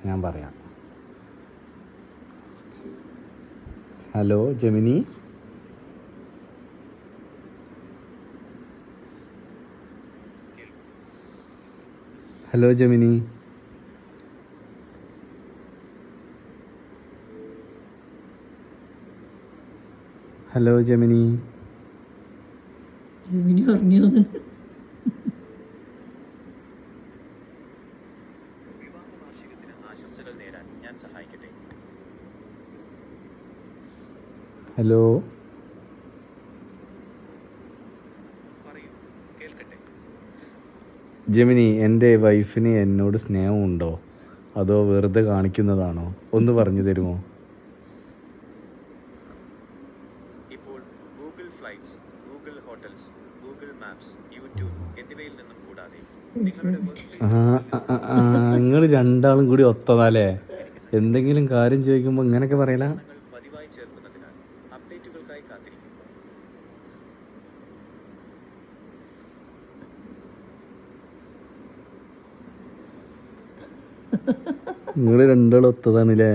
ഞാൻ പറയാം. Hello Gemini. Hello Gemini. Hello Gemini. Gemini ഉറങ്ങിയോ? ഹലോ ജെമിനി, എൻ്റെ വൈഫിന് എന്നോട് സ്നേഹമുണ്ടോ അതോ വെറുതെ കാണിക്കുന്നതാണോ? ഒന്ന് പറഞ്ഞു തരുമോ? ഇപ്പോൾ Google flights, Google hotels, Google maps, YouTube എന്നിവയിൽ നിന്നും കൂടാതെ നിങ്ങൾ രണ്ടാളും കൂടി ഒത്തതാലേ. എന്തെങ്കിലും കാര്യം ചോദിക്കുമ്പോൾ ഇങ്ങനെയൊക്കെ പറയല. പതിവായി ചേർക്കുന്നതിനാൽ അപ്ഡേറ്റുകൾക്കായി കാത്തിരിക്കും. നിങ്ങൾ രണ്ടാളും ഒത്തതാണല്ലേ.